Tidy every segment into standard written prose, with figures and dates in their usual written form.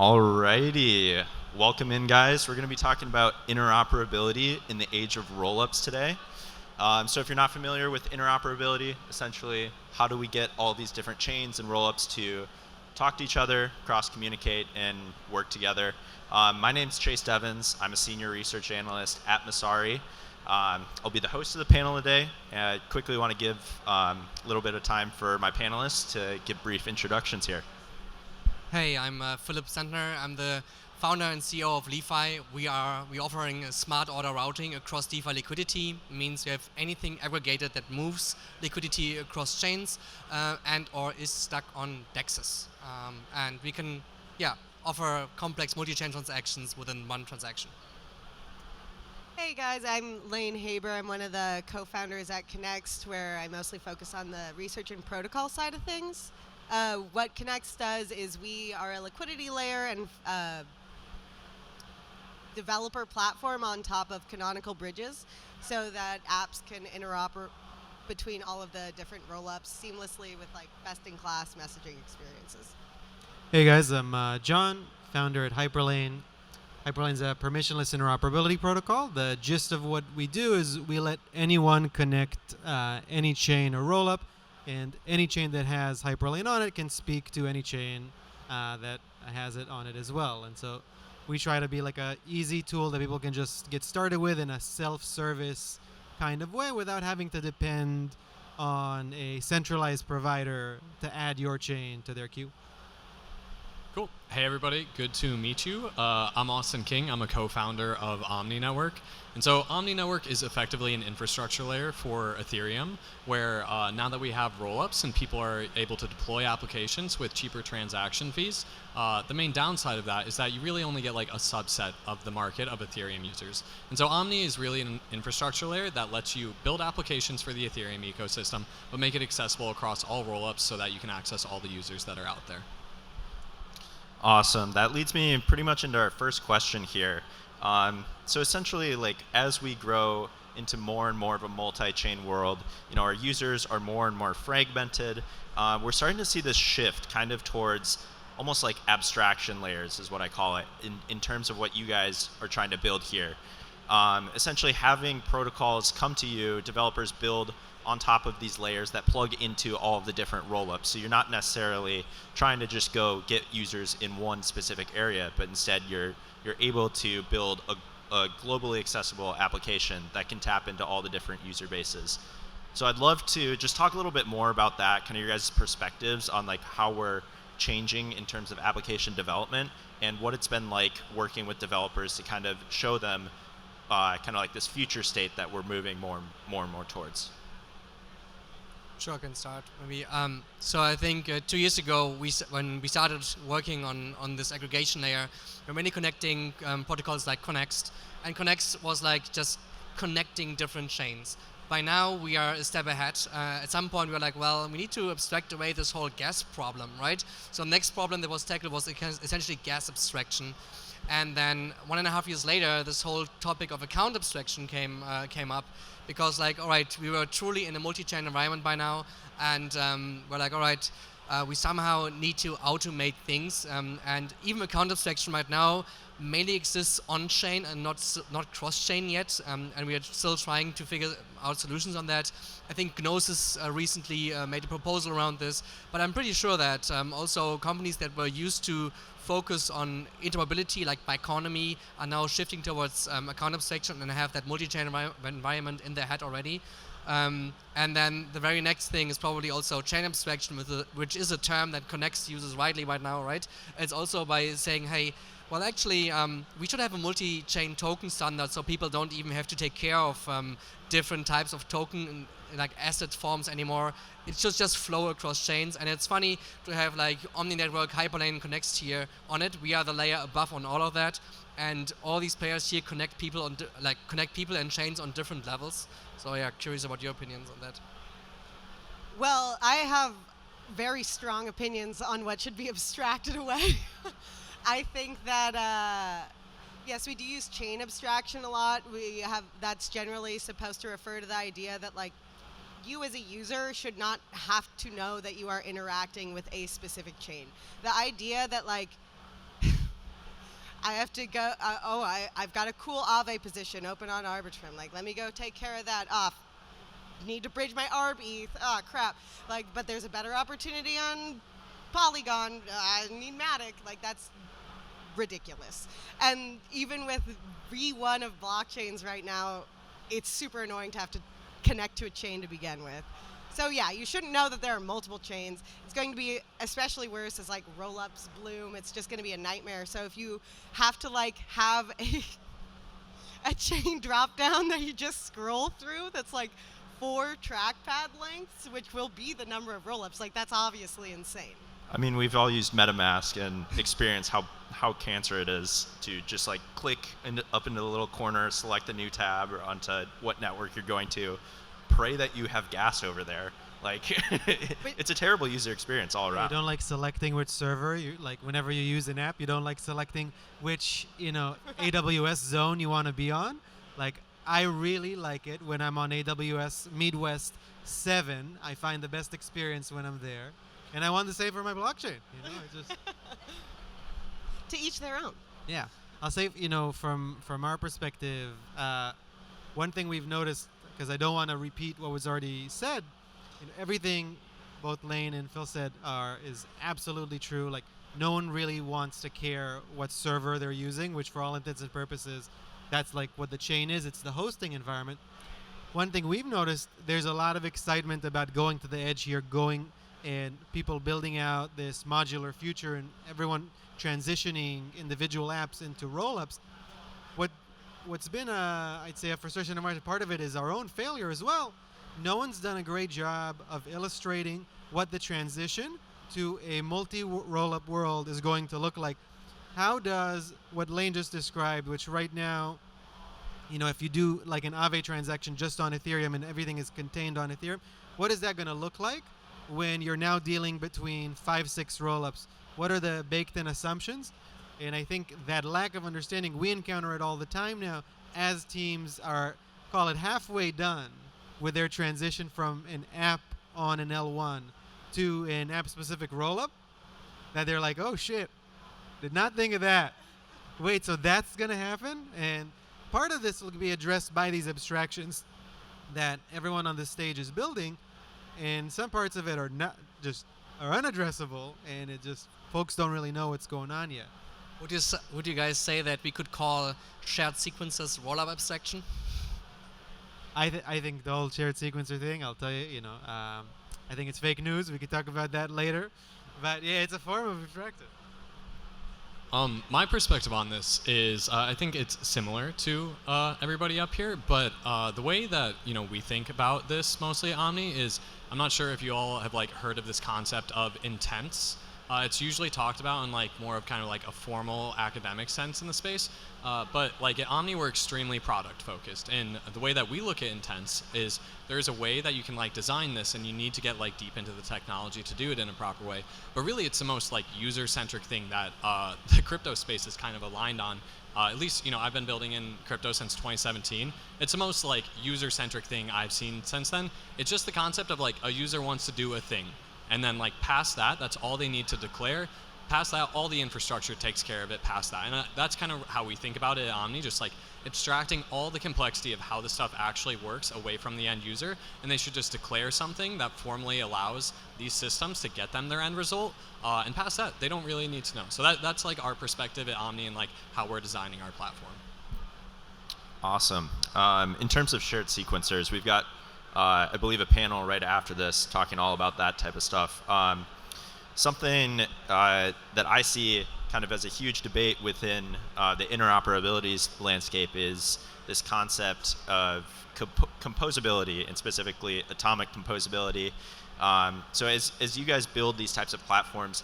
Alrighty. Welcome in, guys. We're going to be talking about interoperability in the age of rollups today. So if you're not familiar with interoperability, essentially, how do we get all these different chains and rollups to talk to each other, cross-communicate, and work together? My name's Chase Devins. I'm a senior research analyst at Masari. I'll be the host of the panel today. I quickly want to give a little bit of time for my panelists to give brief introductions here. Hey, I'm Philip Sentner. I'm the founder and CEO of LeFi. We offering a smart order routing across DeFi liquidity. It means we have anything aggregated that moves liquidity across chains and or is stuck on DEXs. And we can offer complex multi-chain transactions within one transaction. Hey guys, I'm Lane Haber. I'm one of the co-founders at Connext, where I mostly focus on the research and protocol side of things. What Connext does is we are a liquidity layer and developer platform on top of canonical bridges so that apps can interoperate between all of the different rollups seamlessly with like best-in-class messaging experiences. Hey guys, I'm John, founder at Hyperlane. Hyperlane's a permissionless interoperability protocol. The gist of what we do is we let anyone connect any chain or rollup, and any chain that has Hyperlane on it can speak to any chain that has it on it as well. And so we try to be like a easy tool that people can just get started with in a self-service kind of way without having to depend on a centralized provider to add your chain to their queue. Cool. Hey everybody, good to meet you. I'm Austin King. I'm a co-founder of Omni Network. And so Omni Network is effectively an infrastructure layer for Ethereum, where now that we have rollups and people are able to deploy applications with cheaper transaction fees, the main downside of that is that you really only get like a subset of the market of Ethereum users. And so Omni is really an infrastructure layer that lets you build applications for the Ethereum ecosystem, but make it accessible across all rollups so that you can access all the users that are out there. Awesome. That leads me pretty much into our first question here. So essentially, like as we grow into more and more of a multi-chain world, our users are more and more fragmented. We're starting to see this shift kind of towards almost like abstraction layers is what I call it in terms of what you guys are trying to build here. Essentially having protocols come to you, developers build on top of these layers that plug into all of the different rollups. So you're not necessarily trying to just go get users in one specific area, but instead you're able to build a globally accessible application that can tap into all the different user bases. So I'd love to just talk a little bit more about that, kind of your guys' perspectives on like how we're changing in terms of application development and what it's been like working with developers to kind of show them kind of like this future state that we're moving more and more towards. Sure, I can start maybe. So I think 2 years ago, when we started working on this aggregation layer, we were mainly connecting protocols like Connext, and Connext was like just connecting different chains. By now, we are a step ahead. At some point, we were like, well, we need to abstract away this whole gas problem, right? So the next problem that was tackled was essentially gas abstraction. And then 1.5 years later, this whole topic of account abstraction came up, because like, all right, we were truly in a multi-chain environment by now, and we're like, all right, we somehow need to automate things, and even account abstraction right now mainly exists on-chain and not cross-chain yet, and we are still trying to figure out solutions on that. I think Gnosis recently made a proposal around this, but I'm pretty sure that also companies that were used to focus on interoperability like Biconomy are now shifting towards account abstraction and have that multi-chain environment in their head already. And then the very next thing is probably also chain abstraction, which is a term that Connext uses widely right now, right? It's also by saying, hey, well, actually, we should have a multi-chain token standard so people don't even have to take care of different types of token like asset forms anymore. It should just flow across chains, and it's funny to have like Omni Network, Hyperlane, Connext here on it. We are the layer above on all of that, and all these players here connect people and chains on different levels. So yeah, curious about your opinions on that. Well, I have very strong opinions on what should be abstracted away. I think that yes, we do use chain abstraction a lot. That's generally supposed to refer to the idea that like you as a user should not have to know that you are interacting with a specific chain. The idea that like I have to go. I've got a cool Aave position open on Arbitrum. Like, let me go take care of that. Need to bridge my Arb ETH. Crap. Like, but there's a better opportunity on Polygon. I need Matic. Like, that's ridiculous. And even with V1 of blockchains right now, it's super annoying to have to connect to a chain to begin with. So yeah, you shouldn't know that there are multiple chains. It's going to be especially worse as like rollups bloom. It's just going to be a nightmare. So if you have to like have a chain drop down that you just scroll through, that's like 4 trackpad lengths, which will be the number of rollups. Like, that's obviously insane. I mean, we've all used MetaMask and experienced how cancer it is to just like click up into the little corner, select a new tab or onto what network you're going to, pray that you have gas over there. Like, it's a terrible user experience all around. You don't like selecting which server. You like whenever you use an app, you don't like selecting which AWS zone you want to be on. Like, I really like it when I'm on AWS Midwest 7. I find the best experience when I'm there, and I want the same for my blockchain. It just To each their own. yeah. I'll say from our perspective, one thing we've noticed, because I don't want to repeat what was already said, everything both Lane and Phil said is absolutely true. Like, no one really wants to care what server they're using, which for all intents and purposes, that's like what the chain is. It's the hosting environment. One thing we've noticed, there's a lot of excitement about going to the edge here, and people building out this modular future and everyone transitioning individual apps into rollups. What's been I'd say a frustration of mine, part of it is our own failure as well. No one's done a great job of illustrating what the transition to a multi-rollup world is going to look like. How does what Lane just described, which right now, if you do like an Aave transaction just on Ethereum and everything is contained on Ethereum, what is that going to look like when you're now dealing between 5-6 rollups? What are the baked-in assumptions? And I think that lack of understanding, we encounter it all the time now as teams are, call it halfway done with their transition from an app on an L1 to an app-specific rollup, that they're like, oh shit, did not think of that. Wait, so that's going to happen? And part of this will be addressed by these abstractions that everyone on this stage is building, and some parts of it are unaddressable, and it just folks don't really know what's going on yet. Would you guys say that we could call shared sequences rollup abstraction? I think the whole shared sequencer thing, I'll tell you, I think it's fake news. We could talk about that later. But yeah, it's a form of abstraction. My perspective on this is I think it's similar to everybody up here, but the way that we think about this mostly at Omni is, I'm not sure if you all have like heard of this concept of intents. It's usually talked about in like more of kind of like a formal academic sense in the space, but like at Omni we're extremely product focused, and the way that we look at intents is there's a way that you can like design this, and you need to get like deep into the technology to do it in a proper way, but really it's the most like user-centric thing that the crypto space is kind of aligned on. At least I've been building in crypto since 2017. It's the most like user-centric thing I've seen since then. It's just the concept of like a user wants to do a thing, and then like past that, that's all they need to declare. Past that, all the infrastructure takes care of it past that. And that's kind of how we think about it at Omni, just like abstracting all the complexity of how the stuff actually works away from the end user. And they should just declare something that formally allows these systems to get them their end result. And past that, they don't really need to know. So that's like our perspective at Omni and like how we're designing our platform. Awesome. In terms of shared sequencers, we've got I believe a panel right after this talking all about that type of stuff. Something that I see kind of as a huge debate within the interoperability landscape is this concept of composability, and specifically atomic composability. So as you guys build these types of platforms,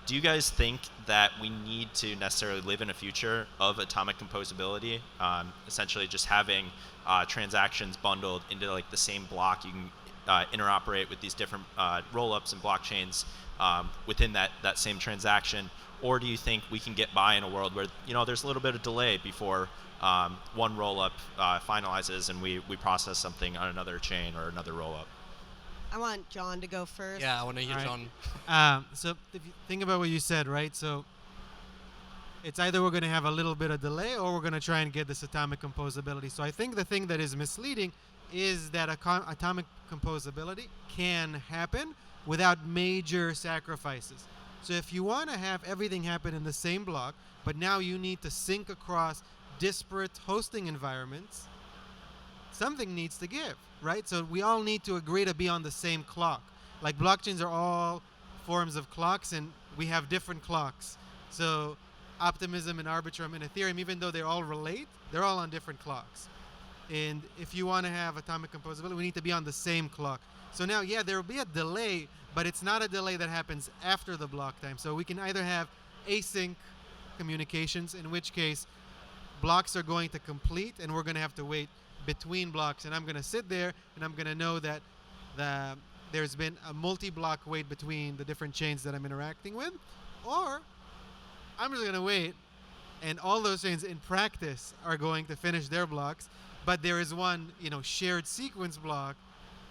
do you guys think that we need to necessarily live in a future of atomic composability? Essentially just having transactions bundled into like the same block. You can interoperate with these different rollups and blockchains within that same transaction. Or do you think we can get by in a world where there's a little bit of delay before one rollup finalizes and we process something on another chain or another rollup? I want John to go first. Yeah, I want to hear All right. John. So if you think about what you said, right? So it's either we're going to have a little bit of delay or we're going to try and get this atomic composability. So I think the thing that is misleading is that atomic composability can happen without major sacrifices. So if you want to have everything happen in the same block, but now you need to sync across disparate hosting environments, something needs to give, right? So we all need to agree to be on the same clock. Like blockchains are all forms of clocks, and we have different clocks. So Optimism and Arbitrum and Ethereum, even though they all relate, they're all on different clocks. And if you want to have atomic composability, we need to be on the same clock. So now, yeah, there will be a delay, but it's not a delay that happens after the block time. So we can either have async communications, in which case blocks are going to complete and we're going to have to wait between blocks. And I'm going to sit there and I'm going to know that there's been a multi-block wait between the different chains that I'm interacting with. Or I'm just going to wait, and all those chains in practice are going to finish their blocks, but there is one, shared sequence block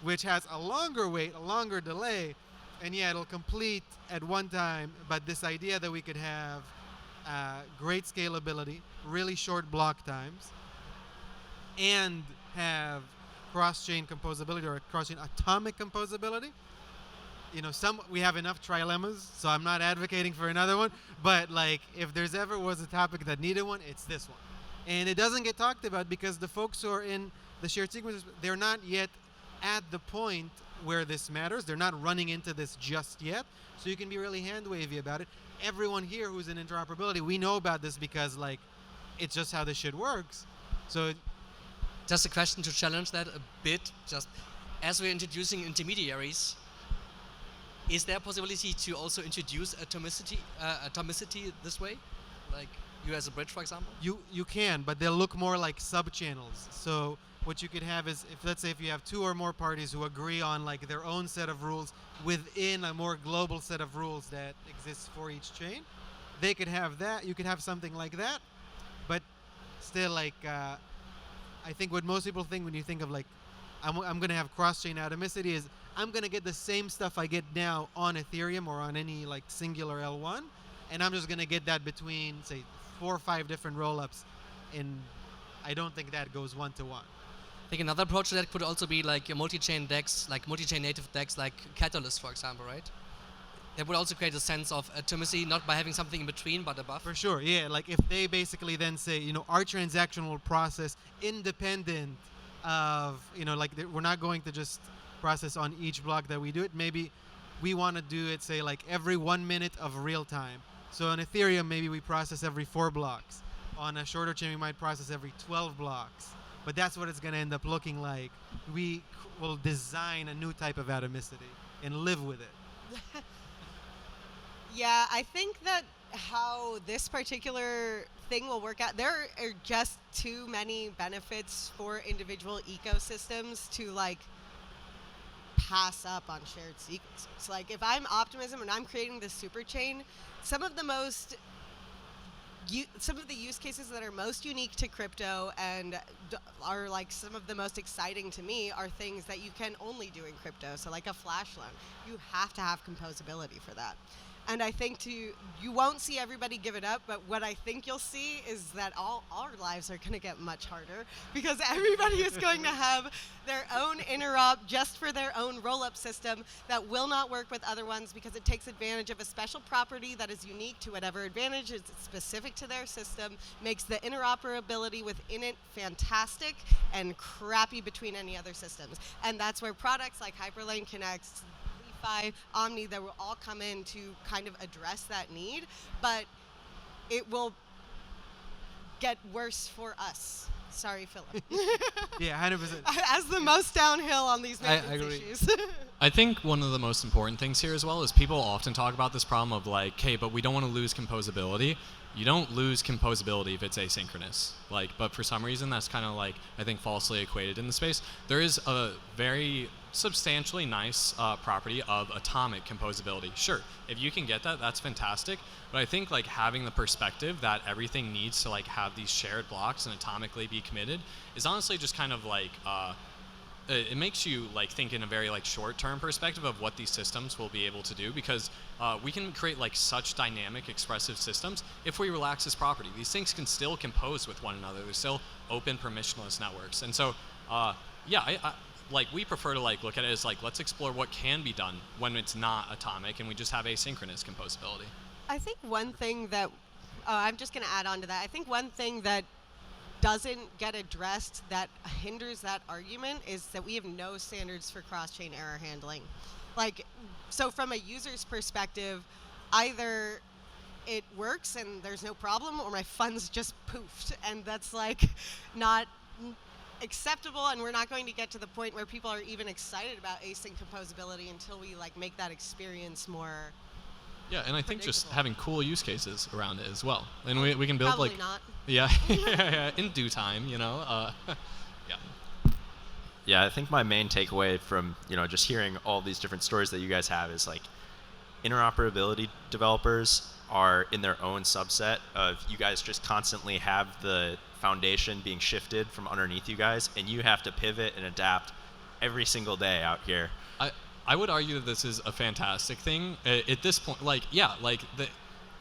which has a longer wait, a longer delay, and yeah, it'll complete at one time. But this idea that we could have great scalability, really short block times, and have cross-chain composability or cross-chain atomic composability. We have enough trilemmas, so I'm not advocating for another one, but like if there's ever was a topic that needed one, it's this one. And it doesn't get talked about because the folks who are in the shared sequences, they're not yet at the point where this matters. They're not running into this just yet, so you can be really hand-wavy about it. Everyone here who's in interoperability, we know about this because like it's just how this shit works. So just a question to challenge that a bit, just as we're introducing intermediaries, is there a possibility to also introduce atomicity this way? Like you as a bridge, for example? You can, but they'll look more like sub-channels. So what you could have is, let's say if you have two or more parties who agree on like their own set of rules within a more global set of rules that exists for each chain, they could have that. You could have something like that, but still like I think what most people think when you think of like I'm going to have cross-chain atomicity is I'm going to get the same stuff I get now on Ethereum or on any like singular L1, and I'm just going to get that between say 4 or 5 different rollups, and I don't think that goes one-to-one. I think another approach to that could also be like a multi-chain DEX, like multi-chain native DEX like Catalyst, for example, right? That would also create a sense of atomicity, not by having something in between, but above. For sure, yeah. Like if they basically then say, our transaction will process independent of, like we're not going to just process on each block that we do it. Maybe we want to do it, say, like every 1 minute of real time. So on Ethereum, maybe we process every 4 blocks. On a shorter chain, we might process every 12 blocks. But that's what it's going to end up looking like. We will design a new type of atomicity and live with it. Yeah, I think that how this particular thing will work out, there are just too many benefits for individual ecosystems to like pass up on shared sequences. Like if I'm Optimism and I'm creating this super chain, some of the use cases that are most unique to crypto and are like some of the most exciting to me are things that you can only do in crypto. So like a flash loan, you have to have composability for that. And I think you won't see everybody give it up, but what I think you'll see is that all our lives are going to get much harder because everybody is going to have their own interop just for their own roll-up system that will not work with other ones because it takes advantage of a special property that is unique to whatever advantage is specific to their system, makes the interoperability within it fantastic and crappy between any other systems. And that's where products like Hyperlane Connects, Omni, that will all come in to kind of address that need, but it will get worse for us. Sorry, Philip. Yeah, 100%. As the most downhill on these maintenance issues. I think one of the most important things here as well is people often talk about this problem of like, okay, but we don't want to lose composability. You don't lose composability if it's asynchronous. But for some reason that's kind of like, I think, falsely equated in the space. There is a very substantially nice property of atomic composability. Sure, if you can get that, that's fantastic. But I think like having the perspective that everything needs to like have these shared blocks and atomically be committed is honestly just kind of like it makes you like think in a very like short-term perspective of what these systems will be able to do, because we can create like such dynamic expressive systems if we relax this property. These things can still compose with one another. They're still open permissionless networks. And so yeah, I like we prefer to like look at it as like, let's explore what can be done when it's not atomic and we just have asynchronous composability. I think one thing that I'm just going to add on to that. I think one thing that doesn't get addressed that hinders that argument is that we have no standards for cross-chain error handling. Like, so from a user's perspective, either it works and there's no problem, or my funds just poofed, and that's like not acceptable, and we're not going to get to the point where people are even excited about async composability until we like make that experience more. Yeah, and I think just predictable. having cool use cases around it as well, and we can build Probably like not. yeah, yeah, in due time, you know. Yeah. Yeah, I think my main takeaway from just hearing all these different stories that you guys have is like interoperability developers are in their own subset of you guys. Just constantly have the foundation being shifted from underneath you guys, and you have to pivot and adapt every single day out here. I would argue that this is a fantastic thing at this point. Like, yeah, like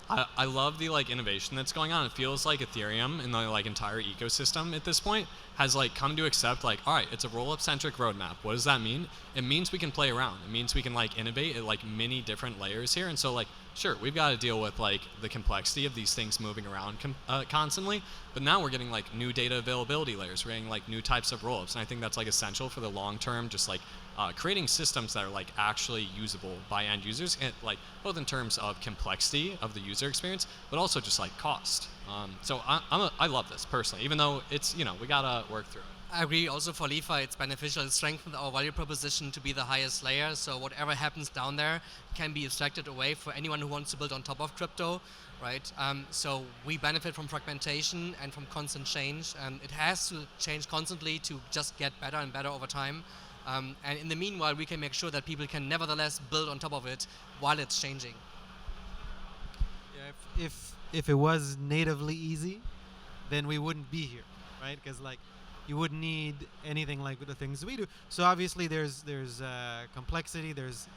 I love the like innovation that's going on. It feels like Ethereum and the like entire ecosystem at this point has like come to accept like, all right, it's a rollup centric roadmap. What does that mean? It means we can play around. It means we can like innovate at like many different layers here. And so like, sure, we've got to deal with like the complexity of these things moving around constantly. But now we're getting like new data availability layers. We're getting like new types of rollups, and I think that's like essential for the long term. Just like creating systems that are like actually usable by end users, and like both in terms of complexity of the user experience, but also just like cost. So I love this personally, even though it's we gotta work through it. I agree. Also for Lefi, it's beneficial. It strengthens our value proposition to be the highest layer. So whatever happens down there can be abstracted away for anyone who wants to build on top of crypto, right? So we benefit from fragmentation and from constant change. It has to change constantly to just get better and better over time. And in the meanwhile, we can make sure that people can nevertheless build on top of it while it's changing. Yeah, if it was natively easy, then we wouldn't be here, right? Because like you wouldn't need anything like the things we do. So obviously there's complexity, there's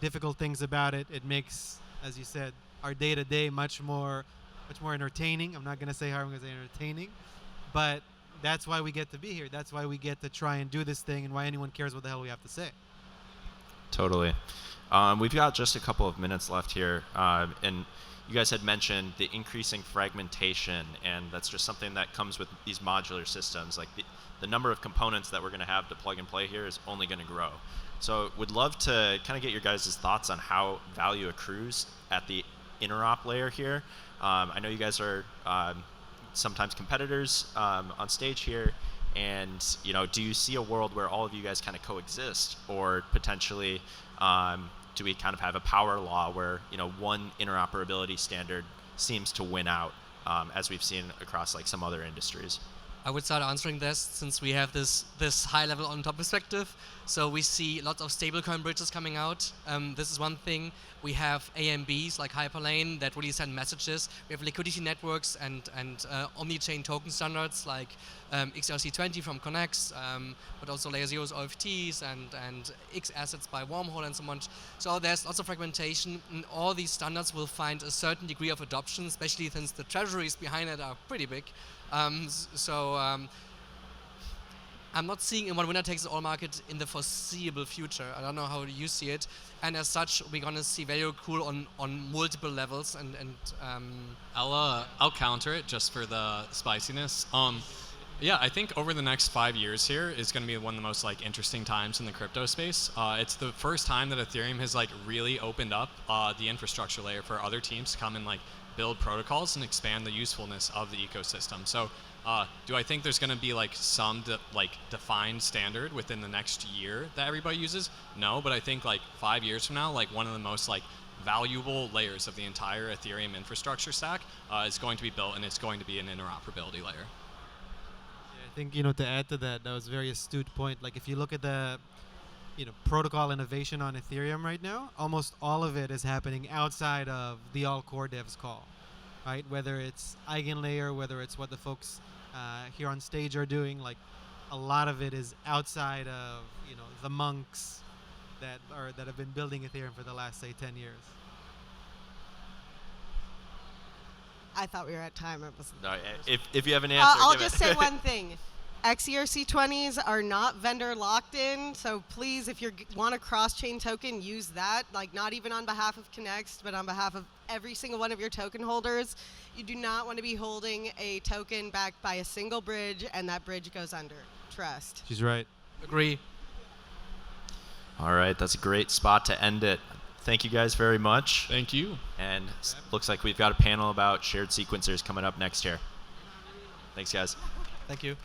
difficult things about it. It makes, as you said, our day to day much more entertaining. I'm not gonna say how I'm gonna say entertaining, but that's why we get to be here. That's why we get to try and do this thing, and why anyone cares what the hell we have to say. Totally. We've got just a couple of minutes left here, and you guys had mentioned the increasing fragmentation, and that's just something that comes with these modular systems. Like the number of components that we're going to have to plug and play here is only going to grow. So would love to kind of get your guys' thoughts on how value accrues at the interop layer here. I know you guys are sometimes competitors on stage here, and do you see a world where all of you guys kind of coexist, or potentially do we kind of have a power law where one interoperability standard seems to win out, as we've seen across like some other industries? I would start answering this since we have this high level on top perspective. So we see lots of stablecoin bridges coming out. This is one thing. We have AMBs like Hyperlane that really send messages. We have liquidity networks and omni-chain token standards like XRC20 from Connex, but also Layer 0's OFTs and X assets by Wormhole and so much. So there's lots of fragmentation, and all these standards will find a certain degree of adoption, especially since the treasuries behind it are pretty big. I'm not seeing a winner takes it all market in the foreseeable future. I don't know how you see it. And as such, we're gonna see value accrue on multiple levels. I'll counter it just for the spiciness. Yeah, I think over the next 5 years here is going to be one of the most like interesting times in the crypto space. It's the first time that Ethereum has like really opened up the infrastructure layer for other teams to come and like build protocols and expand the usefulness of the ecosystem. So do I think there's going to be like some defined standard within the next year that everybody uses? No, but I think like 5 years from now, like one of the most like valuable layers of the entire Ethereum infrastructure stack is going to be built, and it's going to be an interoperability layer. I think to add to that was a very astute point. Like if you look at the protocol innovation on Ethereum right now, almost all of it is happening outside of the all core devs call, right? Whether it's Eigenlayer, whether it's what the folks here on stage are doing, like a lot of it is outside of the monks that have been building Ethereum for the last, say, 10 years. I thought we were at time. No, if you have an answer, I'll give just it. say one thing. XERC20s are not vendor locked in, so please, if you want a cross-chain token, use that. Like, not even on behalf of Connext, but on behalf of every single one of your token holders. You do not want to be holding a token backed by a single bridge, and that bridge goes under. Trust. She's right. Agree. All right, that's a great spot to end it. Thank you guys very much. Thank you. And looks like we've got a panel about shared sequencers coming up next year. Thanks, guys. Thank you.